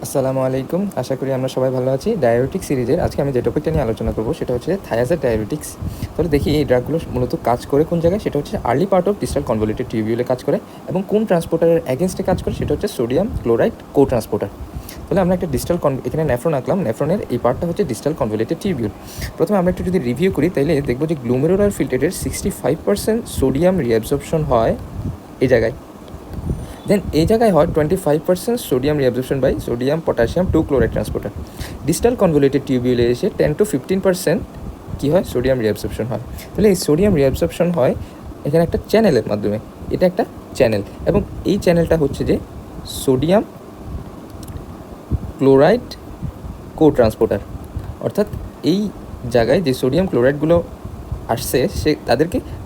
আসসালামু আলাইকুম। আশা করি আমরা সবাই ভালো আছি। ডায়াবেটিক সিরিজের আজকে আমি যে টপিকটা নিয়ে আলোচনা করব সেটা হচ্ছে থায়াজাইড ডায়াবেটিক্স। তাহলে দেখি এই ড্রাগগুলো মূলত কাজ করে কোন জায়গায়, সেটা হচ্ছে early part of distal convoluted টিউবিউলে কাজ করে এবং কোন ট্রান্সপোর্টারের এগেনস্টে কাজ করে সেটা হচ্ছে সোডিয়াম ক্লোরাইড কো ট্রান্সপোর্টার। তাহলে আমরা একটা ডিস্টাল এখানে নেফ্রন আঁকলাম। নেফ্রনের এই পার্টটা হচ্ছে ডিস্টাল কনভলিউটেড টিউবিউল। প্রথমে আমরা একটু যদি রিভিউ করি তাহলে দেখব যে গ্লুমেরুলার ফিল্ট্রেটের 65% সোডিয়াম রিঅ্যাবজর্পশন হয় এই জায়গায়। দেন এই জায়গায় হয় 25% sodium reabsorption by sodium potassium 2 chloride transporter. Distal convoluted টিউবিউলে এসে 10 to 15% কী হয়, সোডিয়াম রিঅ্যাবজর্পশন হয়। তাহলে এই সোডিয়াম রিঅ্যাবজর্পশন হয় এখানে একটা চ্যানেলের মাধ্যমে। এটা একটা চ্যানেল এবং এই চ্যানেলটা হচ্ছে যে সোডিয়াম ক্লোরাইড কো ট্রান্সপোর্টার। অর্থাৎ এই জায়গায় যে সোডিয়াম ক্লোরাইডগুলো আসছে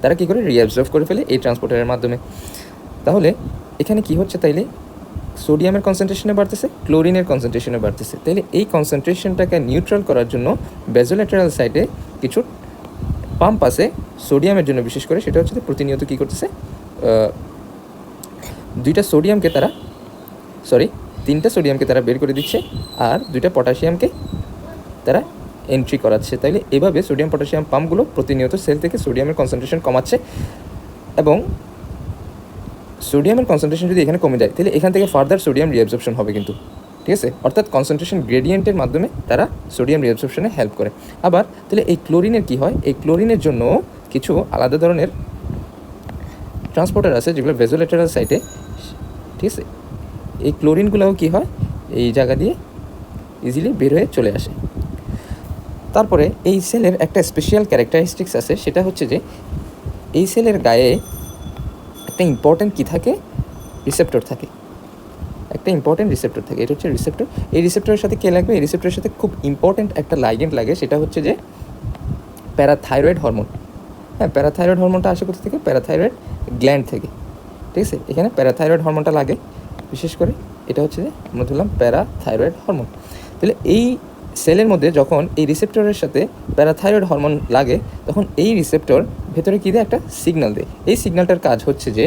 তারা কী করে রিঅ্যাবজর্ব করে ফেলে এই ট্রান্সপোর্টারের মাধ্যমে। তাহলে এখানে কি হচ্ছে, তাইলে সোডিয়ামের কনসেন্ট্রেশনে বাড়তেছে, ক্লোরিনের কনসেন্ট্রেশনে বাড়তেছে। তাইলে এই কনসেন্ট্রেশনটাকে নিউট্রাল করার জন্য বেজোল্যাটেরাল সাইডে কিছু পাম্প আছে সোডিয়ামের জন্য বিশেষ করে, সেটা হচ্ছে প্রতিনিয়ত কী করতেছে, তিনটা সোডিয়ামকে তারা বের করে দিচ্ছে আর 2টা পটাশিয়ামকে তারা এন্ট্রি করাচ্ছে। তাইলে এভাবে সোডিয়াম পটাশিয়াম পাম্পগুলো প্রতিনিয়ত সেল থেকে সোডিয়ামের কনসেন্ট্রেশন কমাচ্ছে এবং সোডিয়ামের কনসেন্ট্রেশন যদি এখানে কমে যায় তাহলে এখান থেকে ফার্দার সোডিয়াম রিঅ্যাবজর্পশন হবে কিন্তু, ঠিক আছে। অর্থাৎ কনসেন্ট্রেশন গ্রেডিয়েন্টের মাধ্যমে তারা সোডিয়াম রিঅ্যাবজর্পশনে হেল্প করে। আবার তাহলে এই ক্লোরিনের কী হয়, এই ক্লোরিনের জন্য কিছু আলাদা ধরনের ট্রান্সপোর্টার আছে যেগুলো ভেজোল্যাটেরাল সাইটে, ঠিক আছে। এই ক্লোরিনগুলোও কী হয়, এই জায়গা দিয়ে ইজিলি বের হয়ে চলে আসে। তারপরে এই সেলের একটা স্পেশাল ক্যারেক্টারিস্টিক্স আছে, সেটা হচ্ছে যে এই সেলের গায়ে একটা ইম্পর্ট্যান্ট কী থাকে, রিসেপ্টর থাকে। একটা ইম্পর্ট্যান্ট রিসেপ্টর থাকে, এটা হচ্ছে রিসেপ্টর। এই রিসেপ্টরের সাথে কে লাগবে, এই রিসেপ্টরের সাথে খুব ইম্পর্ট্যান্ট একটা লাইগেন্ড লাগে, সেটা হচ্ছে যে প্যারাথাইরয়েড হরমোন। হ্যাঁ, প্যারাথাইরয়েড হরমোনটা আসে কোথা থেকে, প্যারাথাইরয়েড গ্ল্যান্ড থেকে, ঠিক আছে। এখানে প্যারাথাইরয়েড হরমোনটা লাগে বিশেষ করে, এটা হচ্ছে যে আমরা ধরলাম প্যারাথাইরয়েড হরমোন। তাহলে এই সেলের মধ্যে যখন এই রিসেপ্টরের সাথে প্যারাথাইরয়েড হরমোন লাগে তখন এই রিসেপ্টর ভেতরে কী দেয়, একটা সিগন্যাল দেয়। এই সিগন্যালটার কাজ হচ্ছে যে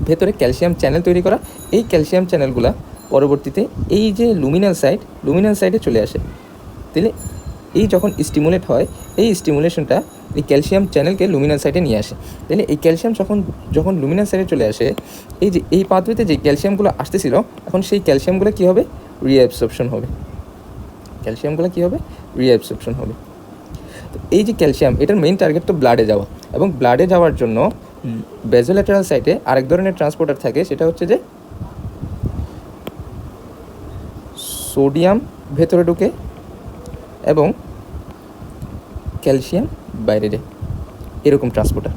ভেতরে ক্যালসিয়াম চ্যানেল তৈরি করা। এই ক্যালসিয়াম চ্যানেলগুলো পরবর্তীতে এই যে লুমিনাল সাইডে চলে আসে। তাহলে এই যখন স্টিমুলেট হয়, এই স্টিমুলেশনটা এই ক্যালসিয়াম চ্যানেলকে লুমিনাল সাইডে নিয়ে আসে। তাহলে এই ক্যালসিয়াম যখন লুমিনাল সাইডে চলে আসে, এই যে এই পাথওয়েতে যে ক্যালসিয়ামগুলো আসতেছিল, এখন সেই ক্যালসিয়ামগুলো কী হবে, রিঅ্যাবসর্পশন হবে। তো এই যে ক্যালসিয়াম, এটার মেইন টার্গেট তো ব্লাডে যাওয়া, এবং ব্লাডে যাওয়ার জন্য বেজোল্যাটেরাল সাইটে আরেক ধরনের ট্রান্সপোর্টার থাকে, সেটা হচ্ছে যে সোডিয়াম ভেতরে ঢুকে এবং ক্যালসিয়াম বাইরে যায়, এরকম ট্রান্সপোর্টার।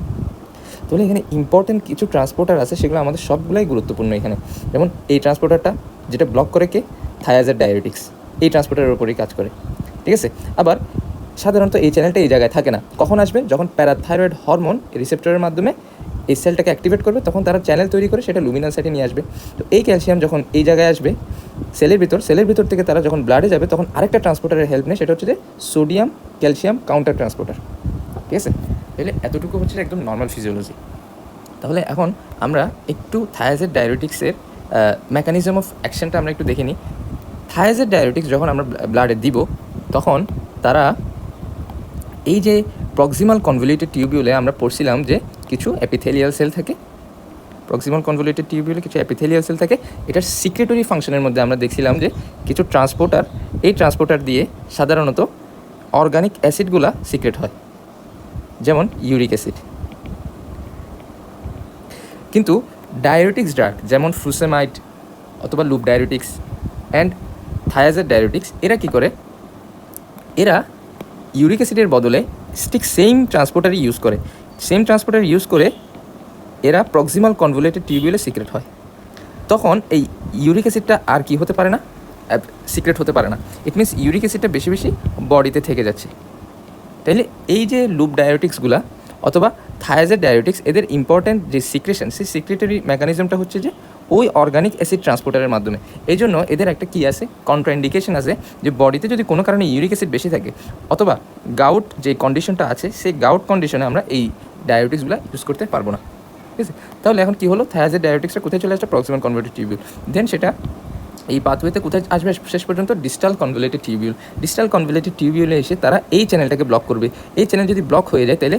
তাহলে এখানে ইম্পর্টেন্ট কিছু ট্রান্সপোর্টার আছে, সেগুলো আমাদের সবগুলাই গুরুত্বপূর্ণ এখানে। যেমন এই ট্রান্সপোর্টারটা যেটা ব্লক করে কে, থায়াজাইড ডায়াবেটিক্স, এই ট্রান্সপোর্টারের উপরেই কাজ করে, ঠিক আছে। আবার সাধারণত এই চ্যানেলটা এই জায়গায় থাকে না, কখন আসবে, যখন প্যারাথাইরয়েড হরমোন রিসেপ্টরের মাধ্যমে এই সেলটাকে অ্যাক্টিভেট করবে, তখন তারা চ্যানেল তৈরি করে সেটা লুমিনাল সাইটে নিয়ে আসবে। তো এই ক্যালসিয়াম যখন এই জায়গায় আসবে সেলের ভিতর থেকে তারা যখন ব্লাডে যাবে তখন আরেকটা ট্রান্সপোর্টারের হেল্প নেয়, সেটা হচ্ছে যে সোডিয়াম ক্যালসিয়াম কাউন্টার ট্রান্সপোর্টার, ঠিক আছে। তাহলে এতটুকু হচ্ছে একদম নর্মাল ফিজিওলজি। তাহলে এখন আমরা একটু থায়াজাইড ডায়াবেটিক্সের মেকানিজম অফ অ্যাকশনটা আমরা একটু দেখে নিই। থায়াজাইড ডায়াবেটিক্স যখন আমরা ব্লাডে দিব তখন তারা এই যে প্রক্সিমাল কনভলিউটেড টিউবিউলে আমরা পড়ছিলাম যে কিছু এপিথেলিয়াল সেল থাকে, প্রক্সিমাল কনভলিউটেড টিউবিউলে কিছু এপিথেলিয়াল সেল থাকে। এটার সিক্রেটরি ফাংশনের মধ্যে আমরা দেখছিলাম যে কিছু ট্রান্সপোর্টার, এই ট্রান্সপোর্টার দিয়ে সাধারণত অর্গানিক অ্যাসিডগুলা সিক্রেট হয়, যেমন ইউরিক অ্যাসিড। কিন্তু ডায়াবেটিক্স ড্রাগ যেমন ফ্রুসেমাইড অথবা loop diabetics and thiazide diabetics, এরা কী করে, এরা ইউরিক অ্যাসিডের বদলে সেম ট্রান্সপোর্টারই ইউজ করে এরা প্রক্সিমাল কনভলিউটেড টিউবিউলে সিক্রেট হয়। তখন এই ইউরিক অ্যাসিডটা আর কি হতে পারে না, সিক্রেট হতে পারে না। ইট মিনস ইউরিক অ্যাসিডটা বেশি বেশি বডিতে থেকে যাচ্ছে। তাইলে এই যে লুপ ডায়াবেটিক্সগুলা অথবা থায়াজাইড ডায়াবেটিক্স, এদের ইম্পর্ট্যান্ট যে সিক্রেশন, সেই সিক্রেটরি মেকানিজমটা হচ্ছে যে ওই অর্গানিক অ্যাসিড ট্রান্সপোর্টারের মাধ্যমে। এই জন্য এদের একটা কী আছে, কন্ট্রাইন্ডিকেশন আছে, যে বডিতে যদি কোনো কারণে ইউরিক অ্যাসিড বেশি থাকে অথবা গাউট যে কন্ডিশনটা আছে, সেই গাউট কন্ডিশনে আমরা এই ডায়াবেটিক্সগুলো ইউজ করতে পারবো না, ঠিক আছে। তাহলে এখন কী হলো, থায়াজাইড ডায়াবেটিক্সটা কোথায় চলে আসছে, প্রক্সিমাল কনভলিউটেড টিউবিউল। দেন সেটা এই পাথওয়েতে কোথায় আসবে শেষ পর্যন্ত distal convoluted tubule. Distal convoluted টিউবিউলে এসে তারা এই চ্যানেলটাকে ব্লক করবে। এই চ্যানেল যদি ব্লক হয়ে যায় তাহলে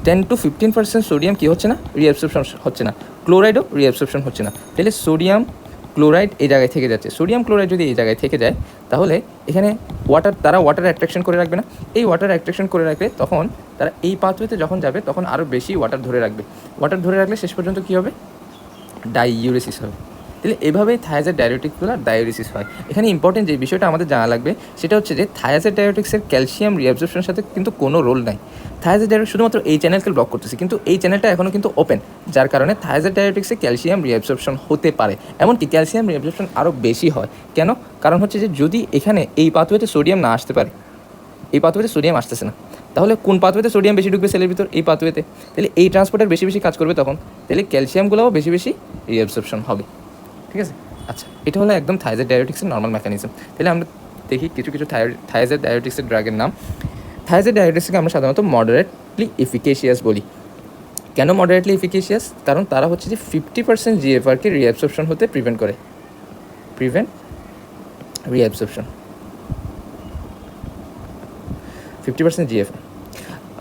10-15% সোডিয়াম কী হচ্ছে না, রিঅ্যাবসর্পশন হচ্ছে না, ক্লোরাইডও রিঅ্যাবসর্পশন হচ্ছে না। তাহলে সোডিয়াম ক্লোরাইড এই জায়গায় থেকে যাচ্ছে। সোডিয়াম ক্লোরাইড যদি এই জায়গায় থেকে যায় তাহলে এখানে তারা ওয়াটার অ্যাট্রাকশন করে রাখবে না। এই ওয়াটার অ্যাট্রাকশন করে রাখলে তখন তারা এই পাথওয়েতে যখন যাবে তখন আরও বেশি ওয়াটার ধরে রাখবে। ওয়াটার ধরে রাখলে শেষ পর্যন্ত কী হবে, ডাইইউরেসিস হবে। তাহলে এভাবেই থায়াজাইড ডায়োটিকগুলো ডায়োরিসিস হয়। এখানে ইম্পর্টেন্ট যে বিষয়টা আমাদের জানা লাগবে সেটা হচ্ছে যে থায়াজাইড ডায়োটিক্সের ক্যালসিয়াম রিঅ্যাবজর্পশনের সাথে কিন্তু কোনো রোল নাই। থায়াজাইড ডায়োটিক শুধুমাত্র এই চ্যানেলকে ব্লক করতেছে, কিন্তু এই চ্যানেলটা এখনও কিন্তু ওপেন, যার কারণে থায়াজাইড ডায়োটিক্সে ক্যালসিয়াম রিঅ্যাবজর্পশন হতে পারে। এমনকি ক্যালসিয়াম রিঅ্যাবজর্পশন আরও বেশি হয়। কেন? কারণ হচ্ছে যে যদি এখানে এই পাথওয়েতে সোডিয়াম না আসতে পারে, এই পাথওয়েতে সোডিয়াম আসতেছে না, তাহলে কোন পাথওয়েতে সোডিয়াম বেশি ঢুকবে সেলের ভিতর? এই পাথওয়েতে। তাহলে এই ট্রান্সপোর্টার বেশি বেশি কাজ করবে তখন, তাহলে ক্যালসিয়ামগুলোও বেশি বেশি রিঅ্যাবজর্পশন হবে। ঠিক আছে, আচ্ছা, এটা হলো একদম থায়াজাইড ডায়োটিক্সের নর্মাল মেকানিজম। তাহলে আমরা দেখি কিছু কিছু থায়াজাইড ডায়োটিক্সের ড্রাগের নাম। থায়াজাইড ডায়োটিক্সকে আমরা সাধারণত মডারেটলি এফিকেশিয়াস বলি। কেন মডারেটলি এফিকেশিয়াস? কারণ তারা হচ্ছে যে 50% জিএফআরকে রিঅ্যাবজর্পশন হতে প্রিভেন্ট করে। Reabsorption 50% GFR.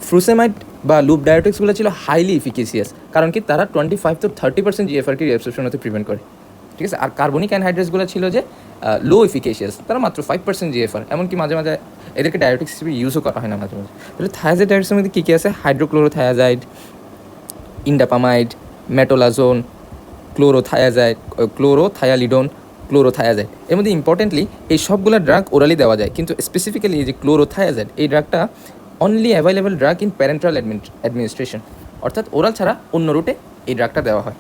ফ্রুসেমাইড বা লুপ ডায়োটিক্সগুলো ছিল হাইলি এফিকেশিয়াস, কারণ কি তারা 25-30% জিএফআরকে রিঅ্যাবজর্পশন হতে প্রিভেন্ট করে। ঠিক আছে, আর কার্বনিক অ্যানহাইড্রেটসগুলো ছিল যে লো এফিকেশিয়াস, তারা মাত্র 5% জিএফআর। এমনকি মাঝে মাঝে এদেরকে ডায়োটিক্স হিসেবে ইউজও করা হয় না মাঝে মাঝে। তাহলে থায়াজাইড ডায়োটিক্সের মধ্যে কী কী আছে? হাইড্রোক্লোরোথায়াজাইড, ইন্ডাপামাইড, মেটোলাজোন, ক্লোরোথায়ালিডোন, ক্লোরোথায়াজাইড। এর মধ্যে ইম্পর্টেন্টলি এই সবগুলো ড্রাগ ওরালি দেওয়া যায়, কিন্তু স্পেসিফিক্যালি এই যে ক্লোরোথায়াজাইড এই ড্রাগটা only available drug in parenteral administration, অর্থাৎ ওরাল ছাড়া অন্য রুটে এই ড্রাগটা দেওয়া হয়।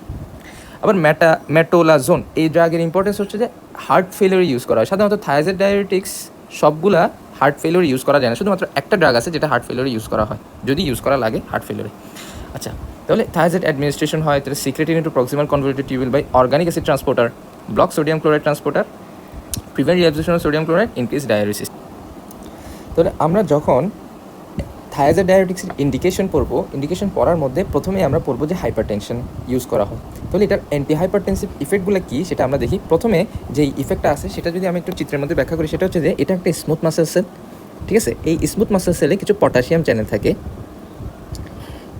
আবার মেটোলাজোন এই ড্রাগের ইম্পর্টেন্স হচ্ছে যে হার্ট ফেলিওরে ইউজ করা হয়। সাধারণত থায়াজাইড ডায়োটিক্স সবগুলা হার্ট ফেলিওরে ইউজ করা যায় না, শুধুমাত্র একটা ড্রাগ আছে যেটা হার্ট ফেলিওরে ইউজ করা হয়, যদি ইউজ করা লাগে হার্ট ফেলিওরে। আচ্ছা, তাহলে থায়াজাইড অ্যাডমিনিস্ট্রেশন হয় তাহলে secreted into proximal convoluted tubule by organic acid transporter, block sodium chloride transporter, prevent reabsorption of sodium chloride, increase diuresis. তাহলে আমরা যখন থায়াজাইড ডায়োটিক্সের ইন্ডিকেশন পড়ার মধ্যে প্রথমে আমরা পড়বো যে হাইপারটেনশন ইউজ করা হয়। তাহলে এটার অ্যান্টি হাইপারটেনসিভ ইফেক্টগুলো কী সেটা আমরা দেখি। প্রথমে যেই ইফেক্টটা আছে সেটা যদি আমি একটু চিত্রের মধ্যে ব্যাখ্যা করি, সেটা হচ্ছে যে এটা একটা স্মুথ মাসেল সেল। ঠিক আছে, এই স্মুথ মাসেল সেলে কিছু পটাশিয়াম চ্যানেল থাকে।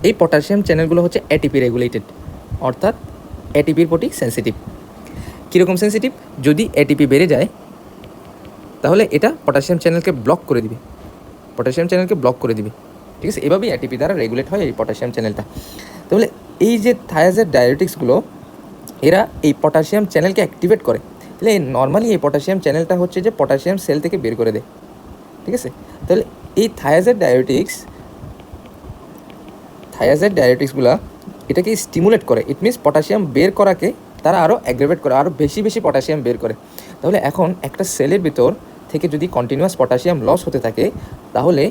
এই পটাশিয়াম চ্যানেলগুলো হচ্ছে এটিপি রেগুলেটেড, অর্থাৎ এটিপির প্রতি সেন্সিটিভ। কীরকম সেন্সিটিভ? যদি এটিপি বেড়ে যায় তাহলে এটা পটাশিয়াম চ্যানেলকে ব্লক করে দিবে, ঠিক আছে। এভাবেই এটিপি দ্বারা রেগুলেট হয় এই পটাশিয়াম চ্যানেলটা। তাহলে এই যে থায়াজাইড ডায়োটিক্সগুলো এরা এই পটাশিয়াম চ্যানেলকে অ্যাক্টিভেট করে। তাহলে নর্মালি এই পটাশিয়াম চ্যানেলটা হচ্ছে যে পটাশিয়াম সেল থেকে বের করে দেয়। ঠিক আছে, তাহলে এই থায়াজাইড ডায়োটিক্সগুলো এটাকে স্টিমুলেট করে। ইট মিনস পটাশিয়াম বের করাকে তারা আরও অ্যাগ্রেভেট করে, আরও বেশি বেশি পটাশিয়াম বের করে। তাহলে এখন একটা সেলের ভিতর থেকে যদি কন্টিনিউয়াস পটাশিয়াম লস হতে থাকে তাহলে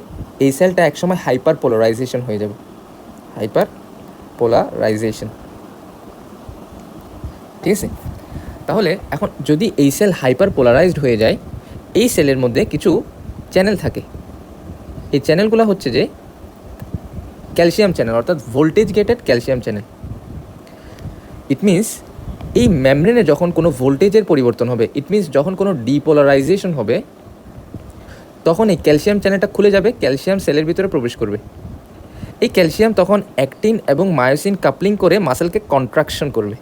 এই সেলটা একসময় হাইপার পোলারাইজেশন হয়ে যাবে। ঠিক আছে, তাহলে এখন যদি এই সেল হাইপার পোলারাইজড হয়ে যায়, এই সেলের মধ্যে কিছু চ্যানেল থাকে। এই চ্যানেলগুলো হচ্ছে যে ক্যালসিয়াম চ্যানেল, অর্থাৎ voltage gated calcium channel. It means এই মেমব্রেনে যখন কোনো ভোল্টেজের পরিবর্তন হবে, ইট মিনস যখন কোনো ডিপোলারাইজেশন হবে, তখন এই ক্যালসিয়াম চ্যানেলটা খুলে যাবে, ক্যালসিয়াম সেলের ভিতরে প্রবেশ করবে। এই ক্যালসিয়াম তখন অ্যাক্টিন এবং মায়োসিন কাপলিং করে মাসেলকে কন্ট্রাকশন করবে।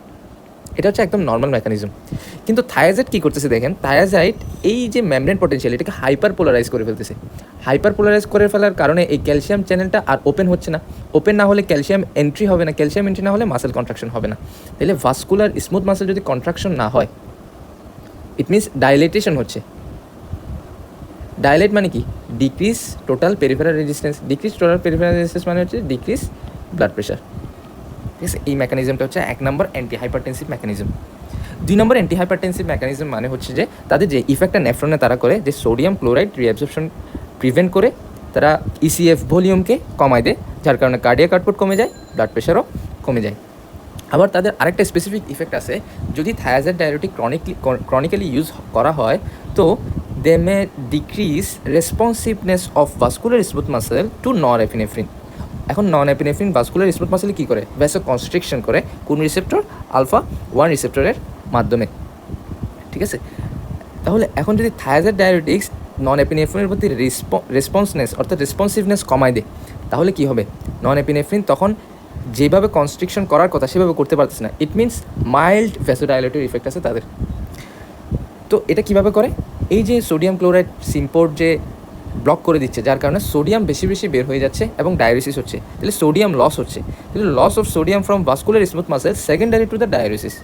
এটা হচ্ছে একদম নর্মাল মেকানিজম। কিন্তু থায়াজাইড কী করতেছে দেখেন, থায়াজাইড এই যে মেমব্রেন পোটেনশিয়াল এটাকে হাইপার পোলারাইজ করে ফেলতেছে। হাইপার পোলারাইজ করে ফেলার কারণে এই ক্যালসিয়াম চ্যানেলটা আর ওপেন হচ্ছে না। ওপেন না হলে ক্যালসিয়াম এন্ট্রি হবে না, ক্যালসিয়াম এন্ট্রি না হলে মাসেল কন্ট্রাকশন হবে না। তাহলে ভাস্কুলার স্মুথ মাসেল যদি কন্ট্রাকশন না হয়, ইট মিনস ডাইলেটেশন হচ্ছে। ডাইলেট মানে কি? Decrease total peripheral resistance. মানে হচ্ছে ডিক্রিজ ব্লাড প্রেশার। ঠিক আছে, এই মেকানিজমটা হচ্ছে 1 নম্বর অ্যান্টি হাইপারটেনসিভ মেকানিজম। 2 নম্বর অ্যান্টি হাইপারটেনসিভ মেকানিজম মানে হচ্ছে যে তাদের যে ইফেক্টটা নেফ্রনে তারা করে, যে সোডিয়াম ক্লোরাইড রিঅ্যাবজর্পশন প্রিভেন্ট করে, তারা ইসিএফ ভলিউমকে কমায় দেয়, যার কারণে কার্ডিয়াক আউটপুট কমে যায়, ব্লাড প্রেশারও কমে যায়। আবার তাদের আরেকটা স্পেসিফিক ইফেক্ট আছে, যদি থায়াজাইড ডায়োটিক ক্রনিক্যালি ইউজ করা হয় তো they may decrease responsiveness of vascular smooth muscle to norepinephrine. এখন নরএপিনেফ্রিন ভাস্কুলার স্মুথ মাসেলে কী করে? ভ্যাসো কনস্ট্রিকশন করে। কোন রিসেপ্টর? আলফা 1 রিসেপ্টরের মাধ্যমে। ঠিক আছে, তাহলে এখন যদি থায়াজাইড ডায়াবেটিক্স নন এপিনেফ্রিনের প্রতি রেসপন্সনেস অর্থাৎ রেসপন্সিভনেস কমায় দেয়, তাহলে কী হবে? নন এপিনেফ্রিন তখন যেভাবে কনস্ট্রিকশন করার কথা সেভাবে করতে পারতেছে না। ইট মিনস মাইল্ড ভ্যাসোডাইলেটরি ইফেক্ট আছে তাদের। তো এটা কীভাবে করে? এই যে সোডিয়াম ক্লোরাইড সিম্পোর্ট যে ব্লক করে দিচ্ছে, যার কারণে সোডিয়াম বেশি বেশি বের হয়ে যাচ্ছে এবং ডায়ালিসিস হচ্ছে, তাহলে সোডিয়াম লস হচ্ছে। তাহলে loss of sodium from vascular smooth muscle secondary to the dialysis,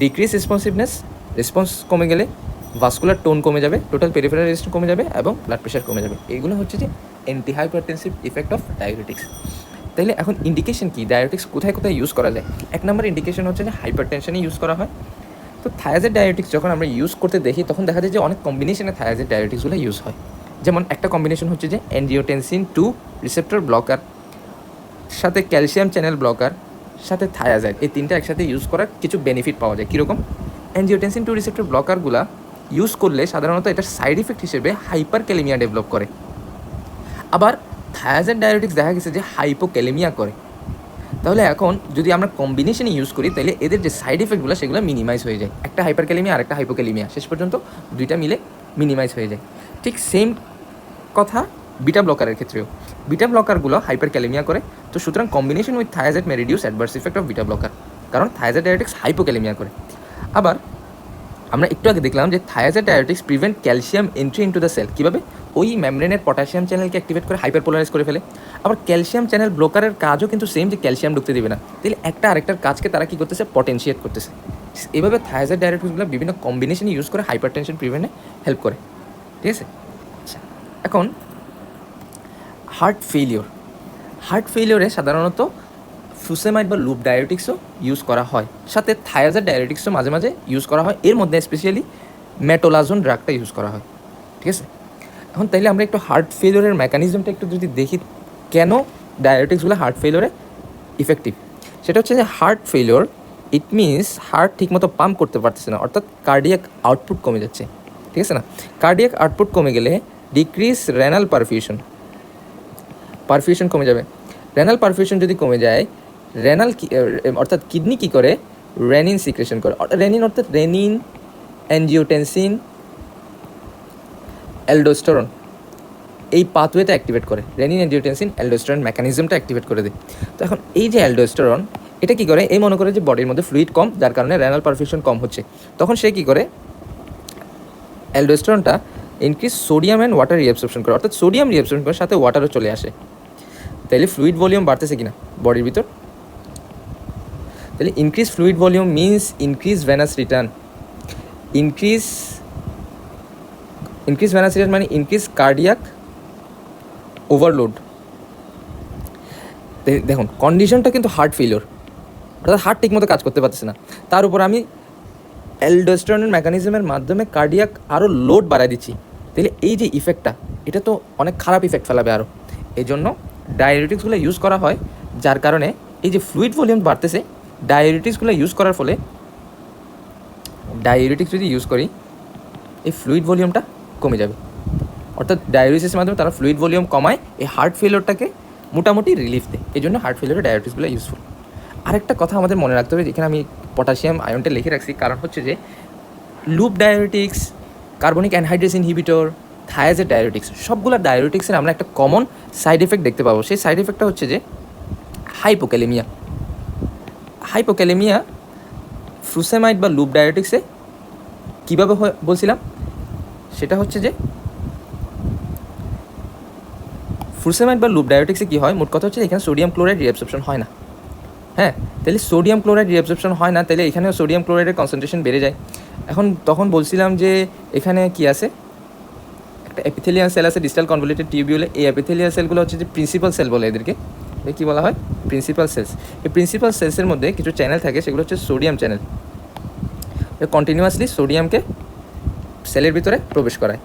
decrease responsiveness, response কমে গেলে ভাস্কুলার টোন কমে যাবে, টোটাল পেরিফেরাল রেজিস্ট্যান্স কমে যাবে এবং ব্লাড প্রেশার কমে যাবে। এইগুলো হচ্ছে যে anti hypertensive effect of diabetics. তাইলে এখন ইন্ডিকেশন কি, ডায়াবেটিক্স কোথায় কোথায় ইউজ করা যায়? এক নম্বর ইন্ডিকেশন হচ্ছে যে হাইপারটেনশনে ইউজ করা হয়। তো থায়াজাইড ডায়াবেটিক্স যখন আমরা ইউজ করতে দেখি তখন দেখা যায় যে অনেক কম্বিনেশনে থায়াজাইড ডায়াবেটিক্সগুলো ইউজ হয়। যেমন একটা কম্বিনেশন হচ্ছে যে অ্যাঞ্জিওটেনসিন 2 রিসেপ্টর ব্লকার সাথে ক্যালসিয়াম চ্যানেল ব্লকার সাথে থায়াজাইড, এই তিনটা একসাথে ইউজ করার কিছু বেনিফিট পাওয়া যায়। কীরকম? অ্যাঞ্জিওটেনসিন 2 রিসেপ্টর ব্লকারগুলো ইউজ করলে সাধারণত এটার সাইড ইফেক্ট হিসেবে হাইপার ক্যালেমিয়া ডেভেলপ করে। আবার থায়াজাইড ডায়াবেটিক্স দেখা গেছে যে হাইপোক্যালেমিয়া করে। তাহলে এখন যদি আমরা কম্বিনেশনে ইউজ করি তাহলে এদের যে সাইড ইফেক্টগুলো সেগুলো মিনিমাইজ হয়ে যায়। একটা হাইপারক্যালেমিয়া আর একটা হাইপোক্যালেমিয়া, শেষ পর্যন্ত দুইটা মিলে মিনিমাইজ হয়ে যায়। ঠিক সেম কথা বিটা ব্লকারের ক্ষেত্রেও, বিটা ব্লকারগুলো হাইপারক্যালেমিয়া করে। তো সুতরাং combination with thiazide may reduce adverse effect of beta blocker, কারণ থায়াজাইড ডায়াবেটিক্স হাইপোক্যালেমিয়া করে। আবার আমরা একটু আগে দেখলাম যে thiazide diuretics prevent calcium entry into the cell. কীভাবে? ওই মেমব্রেনের পটাশিয়াম চ্যানেলকে অ্যাক্টিভেট করে হাইপারপোলারাইজ করে ফেলে। আবার ক্যালসিয়াম চ্যানেল ব্লকারের কাজও কিন্তু সেম, যে ক্যালসিয়াম ঢুকতে দেবে না। তাহলে একটা আরেকটার কাজকে তারা কী করতেছে? পটেনশিয়েট করতেছে। এভাবে থায়াজাইড ডায়াবেটিক্সগুলো বিভিন্ন কম্বিনেশন ইউজ করে হাইপার টেনশন প্রিভেন্টে হেল্প করে। ঠিক আছে? আচ্ছা, এখন হার্ট ফেলিওরে সাধারণত ফুসেমাইড বা লুপ ডায়াবেটিক্সও ইউজ করা হয়, সাথে থায়াজাইড ডায়াবেটিক্সও মাঝে মাঝে ইউজ করা হয়। এর মধ্যে স্পেশালি মেটোলাজোন ড্রাগটা ইউজ করা হয়। ঠিক আছে? এখন তাইলে আমরা একটু হার্ট ফেলিওরের মেকানিজমটা একটু যদি দেখি, কেন ডায়াবেটিক্সগুলো হার্ট ফেলিওরে ইফেক্টিভ। সেটা হচ্ছে যে heart failure it means heart ঠিকমতো পাম্প করতে পারতেছে না, অর্থাৎ কার্ডিয়াক আউটপুট কমে যাচ্ছে। ঠিক আছে না? কার্ডিয়াক আউটপুট কমে গেলে ডিক্রিজ রেনাল পারফিউশন কমে যাবে। রেনাল পারফিউশন যদি কমে যায়, অর্থাৎ কিডনি কী করে? রেনিন সিক্রেশন করে। রেনিন অর্থাৎ রেনিন, অ্যাঞ্জিওটেনসিন, অ্যালডোস্টেরন, এই পাথওয়েটা অ্যাক্টিভেট করে। রেনিন, অ্যাঞ্জিওটেনসিন, অ্যালডোস্টেরন মেকানিজমটা অ্যাক্টিভেট করে দেয়। তো এখন এই যে অ্যালডোস্টেরন, এটা কী করে? এই মনে করে যে বডির মধ্যে ফ্লুইড কম, যার কারণে রেনাল পারফিউশন কম হচ্ছে। তখন সে কী করে? অ্যালডোস্টেরনটা ইনক্রিজ সোডিয়াম অ্যান্ড ওয়াটার রিঅ্যাবসর্পশন করে, অর্থাৎ সোডিয়াম রিঅ্যাবসর্পশন করে সাথে ওয়াটারও চলে আসে। তাহলে ফ্লুইড ভলিউম বাড়তেছে কিনা বডির ভিতর? তাহলে increase fluid volume means increase venous return. Increase venous return মানে ইনক্রিজ কার্ডিয়াক ওভারলোড। দেখুন কন্ডিশনটা কিন্তু হার্ট ফেলিওর, অর্থাৎ হার্ট ঠিকমতো কাজ করতে পারতেছে না। তার উপর আমি অ্যালডোস্টেরনের মেকানিজমের মাধ্যমে কার্ডিয়াক আরও লোড বাড়ায় দিচ্ছি। তাহলে এই যে ইফেক্টটা, এটা তো অনেক খারাপ ইফেক্ট ফেলাবে আরও। এই জন্য ডায়াবেটিক্সগুলো ইউজ করা হয়, যার কারণে এই যে ফ্লুইড ভলিউম বাড়তেছে, ডায়াবেটিক্সগুলো ইউজ করার ফলে, ডায়াবেটিক্স যদি ইউজ করি এই ফ্লুইড ভলিউমটা কমে যাবে। অর্থাৎ ডায়ালিসিসের মাধ্যমে তারা ফ্লুইড ভলিউম কমায়, এই হার্ট ফেলিওরটাকে মোটামুটি রিলিফ দেয়। এই জন্য হার্ট ফেলিওরে ডায়াবেটিক্সগুলো ইউজফুল। আরেকটা কথা আমাদের মনে রাখতে হবে, যেখানে আমি পটাশিয়াম আয়নটা লিখে রাখছি, কারণ হচ্ছে যে loop diuretics, carbonic anhydrase inhibitor, thiazide diuretics, সবগুলো ডায়াবেটিক্সের আমরা একটা কমন সাইড এফেক্ট দেখতে পাবো। সেই সাইড এফেক্টটা হচ্ছে যে হাইপোক্যালেমিয়া ফুসেমাইড বা লুপ ডায়াবেটিক্সে কীভাবে হয় বলছিলাম, সেটা হচ্ছে যে ফুসেমাইড বা লুপ ডায়াবেটিক্সে কী হয়, মোট কথা হচ্ছে এখানে সোডিয়াম ক্লোরাইড রিঅ্যাবসর্পশন হয় না। হ্যাঁ, তাহলে সোডিয়াম ক্লোরাইড রিঅ্যাবসর্পশন হয় না, তাহলে এখানেও সোডিয়াম ক্লোরাইডের কনসেন্ট্রেশন বেড়ে যায়। এখন তখন বলছিলাম যে এখানে কি আছে, একটা এপিথেলিয়াল সেল আছে ডিস্টাল কনভলিউটেড টিউবিউলে। এই এপিথেলিয়াল সেলগুলো হচ্ছে যে প্রিন্সিপাল সেল বলে এদেরকে। কী বলা হয়? Principal cells. এই প্রিন্সিপাল সেলসের মধ্যে কিছু চ্যানেল থাকে, সেগুলো হচ্ছে সোডিয়াম চ্যানেল। কন্টিনিউয়াসলি সোডিয়ামকে সেলের ভিতরে প্রবেশ করায়।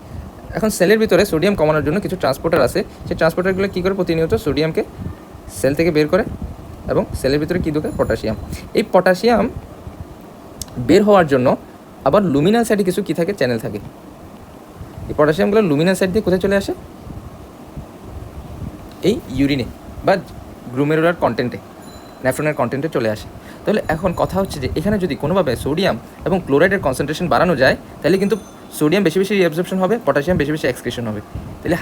এখন সেলের ভিতরে সোডিয়াম কমানোর জন্য কিছু ট্রান্সপোর্টার আছে, সেই ট্রান্সপোর্টারগুলো কী করে? প্রতিনিয়ত সোডিয়ামকে সেল থেকে বের করে এবং সেলের ভিতরে কী ঢোকে? পটাশিয়াম। এই পটাশিয়াম বের হওয়ার জন্য আবার লুমিনাল সাইডে কিছু কী থাকে? চ্যানেল থাকে। এই পটাশিয়ামগুলো লুমিনাল সাইড দিয়ে কোথায় চলে আসে? এই ইউরিনে বা গ্লুমেরুলার কন্টেন্টে, নেফ্রনের কন্টেন্টে চলে আসে। তাহলে এখন কথা হচ্ছে যে এখানে যদি কোনোভাবে সোডিয়াম এবং ক্লোরাইডের কনসেন্ট্রেশন বাড়ানো যায়, তাহলে কিন্তু সোডিয়াম বেশি বেশি রিঅ্যাবজর্পশন হবে, পটাশিয়াম বেশি বেশি এক্সক্রিশন হবে। তাহলে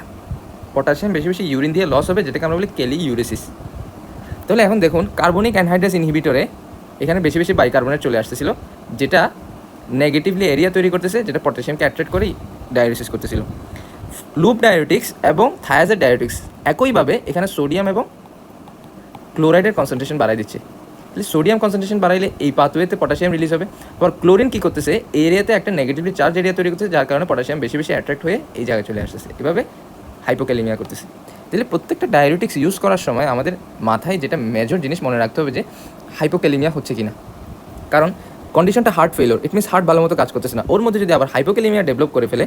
পটাশিয়াম বেশি বেশি ইউরিন দিয়ে লস হবে, যেটাকে আমরা বলি কেলি ইউরেসিস। তাহলে এখন দেখুন কার্বনিক অ্যানহাইড্রাস ইনহিবিটরে এখানে বেশি বেশি বাইকার্বনেট চলে আসতেছিল, যেটা নেগেটিভলি এরিয়া তৈরি করতেছে, যেটা পটাশিয়ামকে অ্যাট্রাক্ট করেই ডায়োরিসিস করতেছিল। লুপ ডায়োটিক্স এবং থায়াজাইড ডায়োটিক্স একইভাবে এখানে সোডিয়াম এবং ক্লোরাইডের কনসেন্ট্রেশন বাড়াই দিচ্ছে। তাহলে সোডিয়াম কনসেন্ট্রেশন বাড়াইলে এই পাথওয়েতে পটাশিয়াম রিলিজ হবে। আবার ক্লোরিন কী করতেছে, এই এরিয়াতে একটা নেগেটিভলি চার্জ এরিয়া তৈরি করতেছে, যার কারণে পটাশিয়াম বেশি বেশি অ্যাট্রাক্ট হয়ে এই জায়গায় চলে আসতেছে, এভাবে হাইপোক্যালিমিয়া করতেছে। তাহলে প্রত্যেকটা ডায়োটিক্স ইউজ করার সময় আমাদের মাথায় যেটা মেজর জিনিস মনে রাখতে হবে যে হাইপোক্যালিমিয়া হচ্ছে কিনা, কারণ কন্ডিশনটা heart failure, it means heart ভালো মতো কাজ করতেছে না। ওর মধ্যে যদি আবার হাইপোক্যালিমিয়া ডেভেলপ করে ফেলে,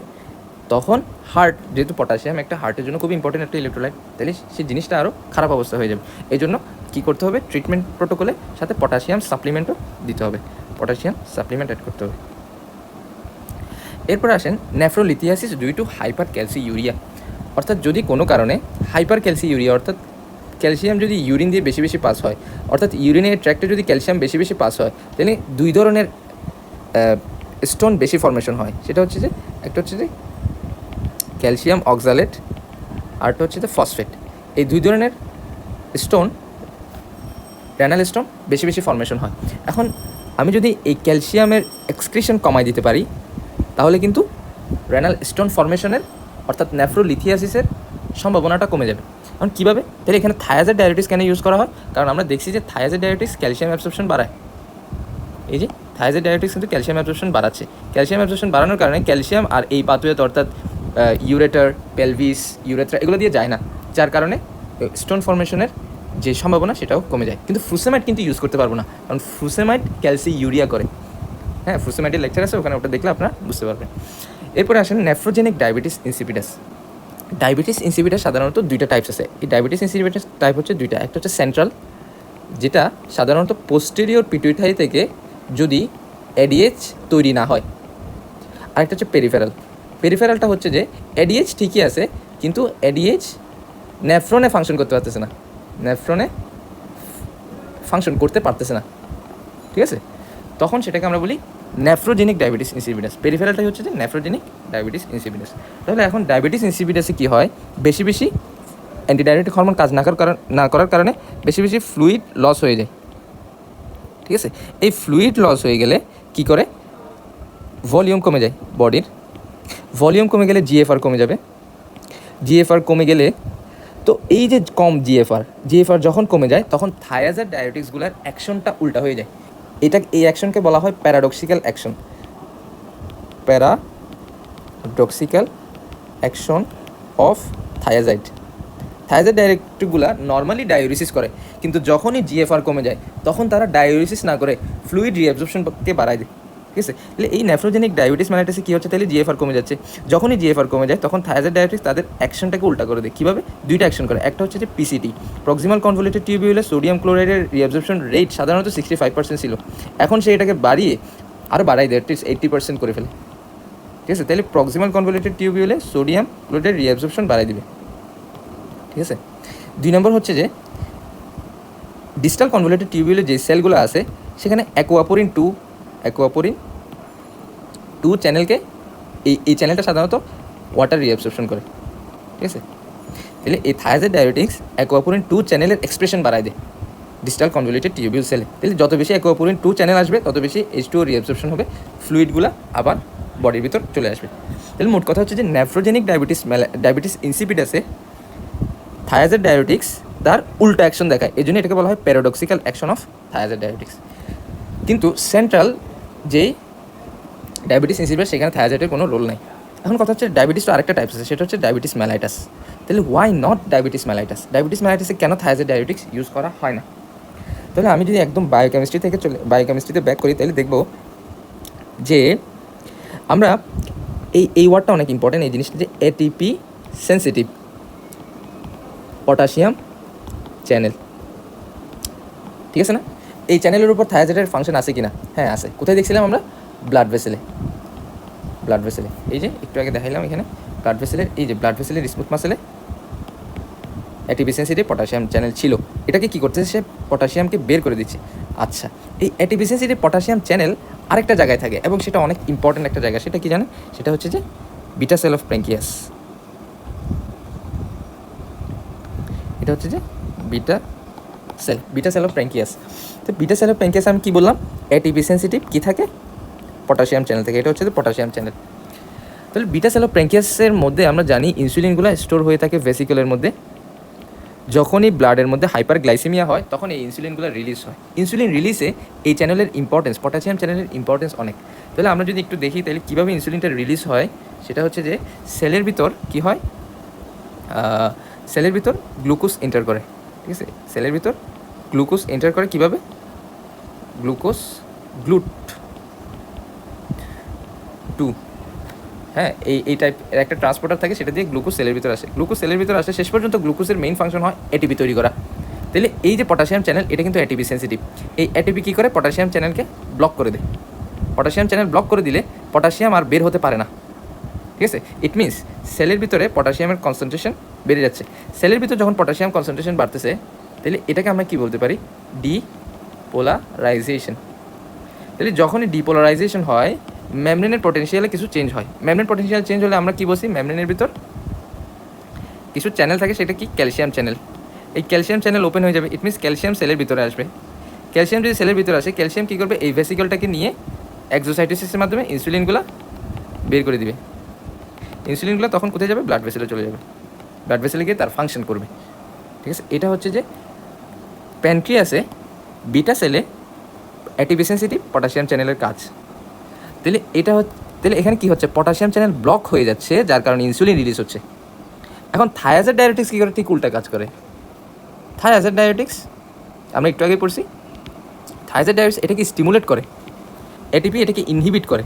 তখন হার্ট, যেহেতু পটাশিয়াম একটা হার্টের জন্য খুব ইম্পর্টেন্ট একটা ইলেকট্রোলাইট, তাহলে সেই জিনিসটা আরও খারাপ অবস্থা হয়ে যাবে। এই জন্য কী করতে হবে, ট্রিটমেন্ট প্রোটোকলের সাথে পটাশিয়াম সাপ্লিমেন্টও দিতে হবে, পটাশিয়াম সাপ্লিমেন্ট অ্যাড করতে হবে। এরপর আসেন নেফ্রোলিথিয়াসিস ডিউ টু হাইপার ক্যালসিউরিয়া, অর্থাৎ যদি কোনো কারণে হাইপার ক্যালসিউরিয়া, অর্থাৎ ক্যালসিয়াম যদি ইউরিন দিয়ে বেশি বেশি পাস হয়, অর্থাৎ ইউরিনের ট্র্যাক্টে যদি ক্যালসিয়াম বেশি বেশি পাস হয়, তাহলে দুই ধরনের স্টোন বেশি ফর্মেশন হয়। সেটা হচ্ছে যে একটা হচ্ছে যে ক্যালসিয়াম অক্সালেট, আরটা হচ্ছে যে ফসফেট। এই দুই ধরনের স্টোন, রেনাল স্টোন বেশি বেশি ফর্মেশন হয়। এখন আমি যদি এই ক্যালসিয়ামের এক্সক্রিশন কমাই দিতে পারি, তাহলে কিন্তু রেনাল স্টোন ফর্মেশনের অর্থাৎ নেফ্রোলিথিয়াসিসের সম্ভাবনাটা কমে যাবে। এখন কীভাবে, তাহলে এখানে থায়াজাইড ডায়োটিক্স কেন ইউজ করা হয়, কারণ আমরা দেখছি যে থায়াজাইড ডায়োটিক্স ক্যালসিয়াম অ্যাবসর্পশন বাড়ায়। এই যে থায়াজাইড ডায়োটিক্স কিন্তু ক্যালসিয়াম অ্যাবসর্পশন বাড়াচ্ছে। ক্যালসিয়াম অ্যাবসর্পশন বাড়ানোর কারণে ক্যালসিয়াম আর এই পাথওয়েতে অর্থাৎ ইউরেটার, পেলভিস, ইউরেথ্রা এগুলো দিয়ে যায় না, যার কারণে স্টোন ফর্মেশনের যে সম্ভাবনা সেটাও কমে যায়। কিন্তু ফ্রুসেমাইড কিন্তু ইউজ করতে পারবো না, কারণ ফ্রুসেমাইড ক্যালসিউরিয়া করে। হ্যাঁ, ফ্রুসেমাইডের লেকচার আছে, ওখানে ওটা দেখলে আপনারা বুঝতে পারবেন। এরপরে আসেন nephrogenic diabetes insipidus. Diabetes insipidus সাধারণত দুইটা টাইপস আছে। এই ডায়াবেটিস ইনসিপিডাস টাইপ হচ্ছে দুইটা, একটা হচ্ছে সেন্ট্রাল, যেটা সাধারণত পোস্টেরিয়র পিটুইটারি থেকে যদি এডিএইচ তৈরি না হয়, আরেকটা হচ্ছে পেরিফেরাল। পেরিফেরালটা হচ্ছে যে এডিএইচ ঠিকই আছে, কিন্তু এডিএইচ নেফ্রনে ফাংশন করতে পারতেছে না, নেফ্রনে ফাংশন করতে পারতেছে না, ঠিক আছে, তখন সেটাকে আমরা বলি নেফ্রোজেনিক ডায়াবেটিস ইনসিপিডাস। পেরিফেরালটাই হচ্ছে যে নেফ্রোজেনিক ডায়াবেটিস ইনসিপিডাস। তাহলে এখন ডায়াবেটিস ইনসিপিডাসে কী হয়, বেশি বেশি অ্যান্টিডায়াবেটিক হরমোন কাজ না করার কারণে বেশি বেশি ফ্লুইড লস হয়ে যায়, ঠিক আছে। এই ফ্লুইড লস হয়ে গেলে কি করে, ভলিউম কমে যায় বডির, ভলিউম কমে গেলে জিএফআর কমে যাবে, জিএফআর কমে গেলে তো এই যে কম জিএফআর যখন কমে যায়, তখন থায়াজাইড ডায়োটিক্সগুলোর অ্যাকশনটা উল্টা হয়ে যায়। এই অ্যাকশনকে বলা হয় paradoxical action, paradoxical action of thiazide. Thiazide ডায়োটিকগুলো নর্মালি ডায়োরিসিস করে, কিন্তু যখনই জিএফআর কমে যায়, তখন তারা ডায়োরিসিস না করে ফ্লুইড রিঅ্যাবজর্পশনকে বাড়ায় দেয়, ঠিক আছে। তাহলে এই নেফ্রোজেনিক ডায়াবেটিস মেলাইটিসে কী হচ্ছে, তাহলে জিএফআর কমে যাচ্ছে, যখনই জিএফআর কমে যায়, তখন থায়াজাইড ডায়োটিক্স তাদের অ্যাকশনটাকে উল্টা করে দেয়। কীভাবে, দুইটা অ্যাকশন করে, একটা হচ্ছে যে পিসিটি, প্রক্সিমাল কনভলিউটেড টিউবিউলে সোডিয়াম ক্লোরাইডের রিঅ্যাবজর্পশন রেট সাধারণত 65% ছিল, এখন সে এটাকে বাড়িয়ে আরও বাড়াই দেয়, 80% করে ফেলে, ঠিক আছে। তাহলে প্রক্সিমাল কনভলিউটেড টিউবিউলে সোডিয়াম ক্লোরাইডের রিঅ্যাবজর্পশন বাড়াই দিবে, ঠিক আছে। 2 নম্বর হচ্ছে যে ডিস্টাল কনভলিউটেড টিউবিউলে যে সেলগুলো আছে, সেখানে অ্যাকোয়াপোরিন টু চ্যানেলকে এই চ্যানেলটা সাধারণত ওয়াটার রিঅ্যাবজর্পশন করে, ঠিক আছে। তাহলে এই থায়াজাইড ডায়োটিক্স অ্যাকোয়াপোরিন 2 চ্যানেলের এক্সপ্রেশন বাড়ায় দেয় ডিস্টাল কনভলিউটেড টিউবিউল সেলে। তাহলে যত বেশি অ্যাকোয়াপোরিন 2 চ্যানেল আসবে, তত বেশি H2O রিঅ্যাবজর্পশন হবে, ফ্লুইডগুলো আবার বডির ভিতর চলে আসবে। তাহলে মোট কথা হচ্ছে যে নেফ্রোজেনিক ডায়াবেটিস ইনসিপিডাসে থায়াজাইড ডায়োটিক্স তার উল্টা অ্যাকশন দেখায়, এই জন্য এটাকে বলা হয় প্যারাডক্সিক্যাল অ্যাকশন অফ থায়াজাইড ডায়োটিক্স। কিন্তু সেন্ট্রাল যেই ডায়াবেটিস ইনসিপিডাস, সেখানে থায়াজাইডের কোনো রোল নাই। এখন কথা হচ্ছে ডায়াবেটিস তো আরেকটা টাইপস আছে, সেটা হচ্ছে ডায়াবেটিস মেলাইটাস। তাহলে why not diabetes mellitus, diabetes মেলাইটাসে কেন থায়াজাইড ডায়োটিক্স ইউজ করা হয় না? তাহলে আমি যদি একদম বায়োকেমিস্ট্রিতে ব্যাক করি, তাহলে দেখব যে আমরা এই ওয়ার্ডটা অনেক ইম্পর্টেন্ট, এই জিনিসটা যে এটিপি সেন্সিটিভ পটাশিয়াম চ্যানেল, ঠিক আছে না। এই চ্যানেলের উপর থায়াজাইডের ফাংশন আছে কি না? হ্যাঁ আছে। কোথায় দেখছিলাম আমরা? ব্লাড ভেসেলে। এই যে একটু আগে দেখাইলাম, এখানে ব্লাড ভেসেলের, এই যে ব্লাড ভেসেলের স্মুথ মাসেলে এটিপি সেন্সিটিভ পটাশিয়াম চ্যানেল ছিল। এটাকে কী করতেছে, সে পটাশিয়ামকে বের করে দিচ্ছে। আচ্ছা, এই এটিপি সেন্সিটিভ পটাশিয়াম চ্যানেল আরেকটা জায়গায় থাকে এবং সেটা অনেক ইম্পর্ট্যান্ট একটা জায়গা। সেটা কি জানেন? সেটা হচ্ছে যে বিটা সেল অফ প্যানক্রিয়াস। এটা হচ্ছে যে বিটা সেল অফ প্যানক্রিয়াস। তো বিটা সেল অফ প্যানক্রিয়াস আমি কী বললাম? এটিপি সেন্সিটিভ কী থাকে? পটাশিয়াম চ্যানেল থেকে। এটা হচ্ছে যে পটাশিয়াম চ্যানেল। তাহলে বিটা সেল অফ প্যানক্রিয়াসের মধ্যে আমরা জানি ইনসুলিনগুলো স্টোর হয়ে থাকে ভেসিকলের মধ্যে। যখনই ব্লাডের মধ্যে হাইপার গ্লাইসেমিয়া হয় তখন এই ইনসুলিনগুলো রিলিজ হয়। ইনসুলিন রিলিজে এই চ্যানেলের ইম্পর্টেন্স, পটাশিয়াম চ্যানেলের ইম্পর্টেন্স অনেক। তাহলে আমরা যদি একটু দেখি তাহলে কীভাবে ইনসুলিনটা রিলিজ হয়, সেটা হচ্ছে যে সেলের ভিতর কী হয়, সেলের ভিতর গ্লুকোজ এন্টার করে, ঠিক আছে? সেলের ভিতর গ্লুকোজ এন্টার করে কীভাবে? গ্লুট 2, হ্যাঁ, এই টাইপের একটা ট্রান্সপোর্টার থাকে, সেটা দিয়ে গ্লুকোজ সেলের ভিতর আসে। গ্লুকোজ সেলের ভিতর আসে, শেষ পর্যন্ত গ্লুকোজের মেইন ফাংশন হয় এটিপি তৈরি করা। তাহলে এই যে পটাশিয়াম চ্যানেল, এটা কিন্তু এটিপি সেন্সিটিভ। এই এটিপি কী করে? পটাশিয়াম চ্যানেলকে ব্লক করে দেয়। পটাশিয়াম চ্যানেল ব্লক করে দিলে পটাশিয়াম আর বের হতে পারে না, ঠিক আছে? ইট মিনস সেলের ভিতরে পটাশিয়ামের কনসেন্ট্রেশন বেড়ে যাচ্ছে। সেলের ভিতর যখন পটাশিয়াম কনসেন্ট্রেশন বাড়তেছে, তাহলে এটাকে আমরা কী বলতে পারি? ডিপোলারাইজেশন। তাহলে যখনই ডিপোলারাইজেশন হয়, মেমব্রেনের পটেনশিয়ালে কিছু চেঞ্জ হয়। মেমব্রেন পটেনশিয়াল চেঞ্জ হলে আমরা কী বলছি? মেমব্রেনের ভিতর কিছু চ্যানেল থাকে, সেটা কি? Calcium channel. এই ক্যালসিয়াম চ্যানেল ওপেন হয়ে যাবে। ইট মিনস ক্যালসিয়াম সেলের ভিতরে আসবে। ক্যালসিয়াম যদি সেলের ভিতরে আসে, ক্যালসিয়াম কী করবে? এই ভেসিকলটাকে নিয়ে এক্সোসাইটোসিসের মাধ্যমে ইনসুলিনগুলো বের করে দিবে। ইনসুলিনগুলো তখন কোথায় যাবে? ব্লাড ভেসেলে চলে যাবে। ব্লাড ভেসেলে গিয়ে তার ফাংশন করবে, ঠিক আছে? এটা হচ্ছে যে প্যানক্রিয়াসে বিটা সেলে এটিপি সেন্সিটিভ পটাশিয়াম চ্যানেলের কাজ। তাহলে এখানে কী হচ্ছে? পটাশিয়াম চ্যানেল ব্লক হয়ে যাচ্ছে, যার কারণে ইনসুলিন রিলিজ হচ্ছে। এখন থায়াজাইড ডায়াবেটিক্স কী করে? ঠিক উল্টা কাজ করে। থায়াজাইড ডায়াবেটিক্স আমরা একটু আগে পড়ছি। থায়াজাইড ডায়াবেটিক্স এটাকে স্টিমুলেট করে, এটিপি এটাকে ইনহিবিট করে।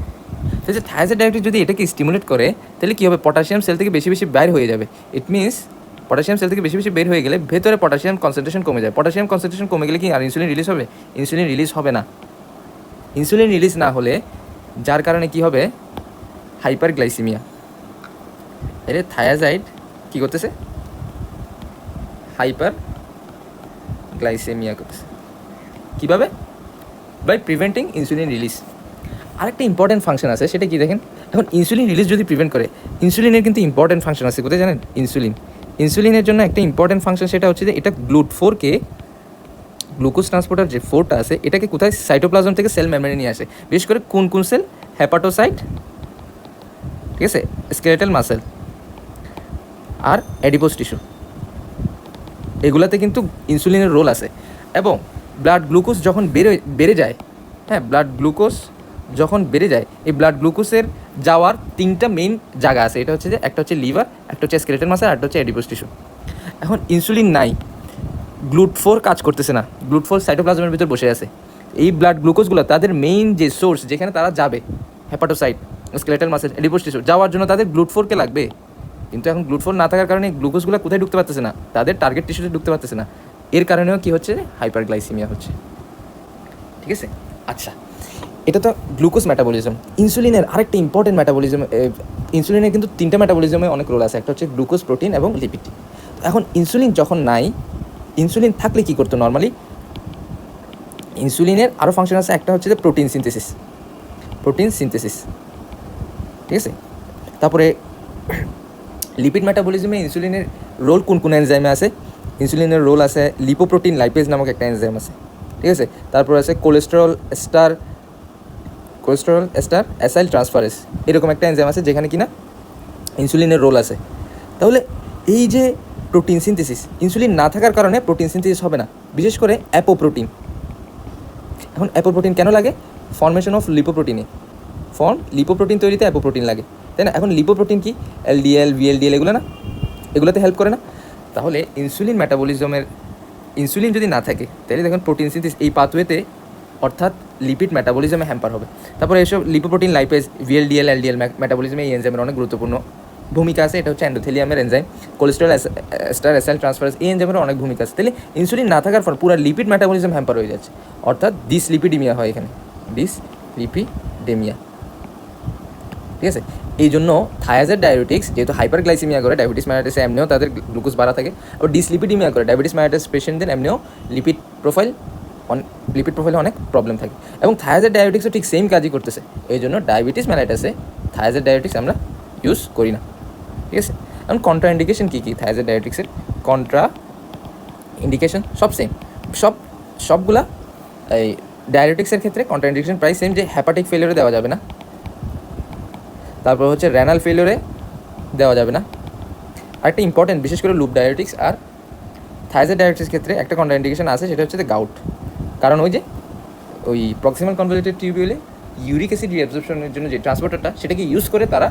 তাহলে থায়াজাইড ডায়াবেটিক্স যদি এটাকে স্টিমুলেট করে, তাহলে কী হবে? পটাশিয়াম সেল থেকে বেশি বেশি বের হয়ে যাবে। ইট মিনস পটাশিয়াম সেল থেকে বেশি বেশি বের হয়ে গেলে ভেতরে পটাশিয়াম কনসেন্ট্রেশন কমে যায়। পটাশিয়াম কনসেন্ট্রেশন কমে গেলে কি আর ইনসুলিন রিলিজ হবে? ইনসুলিন রিলিজ হবে না। ইনসুলিন রিলিজ না হলে যার কারণে কি হবে? Hyperglycemia. এর থায়াজাইড কী করতেছে? হাইপার গ্লাইসেমিয়া করতেছে। কীভাবে? By preventing insulin release. আরেকটা ইম্পর্টেন্ট ফাংশন আছে, সেটা কি দেখেন? এখন ইনসুলিন রিলিজ যদি প্রিভেন্ট করে, ইনসুলিনের কিন্তু ইম্পর্টেন্ট ফাংশন আছে। কোথায় জানেন? ইনসুলিনের জন্য একটা ইম্পর্টেন্ট ফাংশন, সেটা হচ্ছে যে এটা GLUT4কে, গ্লুকোজ ট্রান্সপোর্টার যে 4টা আছে, এটাকে কোথায়? সাইটোপ্লাজম থেকে সেল মেমব্রেনে নিয়ে আসে। বিশেষ করে কোন সেল? হেপাটোসাইট, ঠিক আছে, স্কেলেটাল মাসেল আর অ্যাডিপোজ টিস্যু, এগুলাতে কিন্তু ইনসুলিনের রোল আছে। এবং ব্লাড গ্লুকোজ যখন বেড়ে যায়, হ্যাঁ, ব্লাড গ্লুকোজ যখন বেড়ে যায়, এই ব্লাড গ্লুকোজের যাওয়ার 3টা মেইন জায়গা আছে। এটা হচ্ছে যে একটা হচ্ছে লিভার, একটা হচ্ছে স্কেলেটাল মাসেল, আর একটা হচ্ছে অ্যাডিপোজ টিস্যু। এখন ইনসুলিন নাই, GLUT4 কাজ করতেছে না, GLUT4 সাইটোপ্লাজমের ভিতর বসে আছে। এই ব্লাড গ্লুকোজগুলো তাদের মেইন যে সোর্স, যেখানে তারা যাবে, hepatocyte, skeletal muscle, adipose tissue, যাওয়ার জন্য তাদের GLUT4কে লাগবে। কিন্তু এখন GLUT4 না থাকার কারণে গ্লুকোজগুলো কোথায় ঢুকতে পারতেছে না? তাদের টার্গেট টিস্যুতে ঢুকতে পারতেছে না। এর কারণেও কী হচ্ছে? হাইপার গ্লাইসেমিয়া হচ্ছে, ঠিক আছে? আচ্ছা, এটা তো গ্লুকোজ মেটাবলিজম। ইনসুলিনের আরেকটা ইম্পর্টেন্ট মেটাবলিজম, ইনসুলিনের কিন্তু 3টা মেটাবলিজমে অনেক রোল আছে। একটা হচ্ছে গ্লুকোজ, প্রোটিন এবং লিপিড। এখন ইনসুলিন যখন নাই, ইনসুলিন থাকলে কী করতো? নর্মালি ইনসুলিনের আরও ফাংশন আছে। একটা হচ্ছে যে প্রোটিন সিনথেসিস, ঠিক আছে? তারপরে লিপিড মেটাবলিজমে ইনসুলিনের রোল কোন এনজাইমে আছে? ইনসুলিনের রোল আছে লিপোপ্রোটিন লাইপেজ নামক একটা এনজাইম আছে, ঠিক আছে? তারপর আছে কোলেস্টেরল এস্টার অ্যাসাইল ট্রান্সফারেজ, এরকম একটা এনজাইম আছে যেখানে কিনা ইনসুলিনের রোল আছে। তাহলে এই যে প্রোটিন সিনথেসিস, ইনসুলিন না থাকার কারণে প্রোটিন সিনথেসিস হবে না, বিশেষ করে অ্যাপোপ্রোটিন। এখন অ্যাপোপ্রোটিন কেন লাগে? ফর্মেশন অফ লিপোপ্রোটিন তৈরিতে অ্যাপোপ্রোটিন লাগে, তাই না? এখন লিপোপ্রোটিন কি? LDL, VLDL, এগুলো না, এগুলোতে হেল্প করে না? তাহলে ইনসুলিন মেটাবলিজমের, ইনসুলিন যদি না থাকে, তাহলে দেখুন প্রোটিন সিনথেসিস এই পাথওয়েতে, অর্থাৎ লিপিড মেটাবলিজমে হ্যাম্পার হবে। তারপরে এসব লিপোপ্রোটিন লাইপেজ, VLDL, LDL মেটাবলিজমে এই এনজাইমের অনেক গুরুত্বপূর্ণ ভূমিকা আছে। এটা হচ্ছে এন্ডোথেলিয়ামের enzyme. Cholesterol ester acyl transferase, এই এনজাইমের অনেক ভূমিকা আছে। তাহলে ইনসুলিন না থাকার পর পুরো লিপিড মেটাবলিজম হ্যাম্পার হয়ে যাচ্ছে, অর্থাৎ ডিসলিপিডিমিয়া হয় এখানে, ডিসলিপিডেমিয়া, ঠিক আছে? এই জন্য থায়াজাইড ডায়াবেটিক্স যেহেতু হাইপার গ্লাইসেমিয়া করে, ডায়াবেটিস মেলাইটাসে এমনিও তাদের গ্লুকোজ বাড়া থাকে, আর ডিসলিপিডিমিয়া করে ডায়াবেটিস মেলাইটাস পেশেন্টদের এমনিও লিপিড প্রোফাইল লিপিড প্রোফাইলে অনেক প্রবলেম থাকে। এবং থায়াজাইড ডায়াবেটিক্সও ঠিক সেম কাজই করতেছে, এই জন্য ডায়াবেটিস মেলাইটাসে থায়াজাইড ডায়াবেটিক্স আমরা ইউজ করি না, ঠিক আছে। এখন কন্ট্রা ইন্ডিকেশন কী কী থায়াজাইড ডায়াবেটিক্সের? কন্ট্রা ইন্ডিকেশন সব সেম, সবগুলা এই ডায়াবেটিক্সের ক্ষেত্রে কন্ট্রা ইন্ডিকেশন প্রায় সেম, যে হ্যাপাটিক ফেলিওরে দেওয়া যাবে না, তারপর হচ্ছে রেনাল ফেলিওরে দেওয়া যাবে না। আর একটা ইম্পর্টেন্ট, বিশেষ করে লুপ ডায়াবেটিক্স আর থায়াজাইড ডায়াবেটিক্সের ক্ষেত্রে একটা কন্ট্রা ইন্ডিকেশন আছে, সেটা হচ্ছে গাউট। কারণ ওই প্রক্সিমাল কনভলিউটেড টিউবিউলে ইউরিক অ্যাসিড রিঅ্যাবজর্পশনের জন্য যে ট্রান্সপোর্টারটা, সেটাকে ইউজ করে তারা,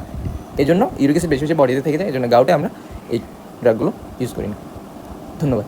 এই জন্য ইউরিক অ্যাসিড বেশি বেশি বডিতে থেকে যায়, এই জন্য গাউটে আমরা এই ড্রাগগুলো ইউজ করি না। ধন্যবাদ।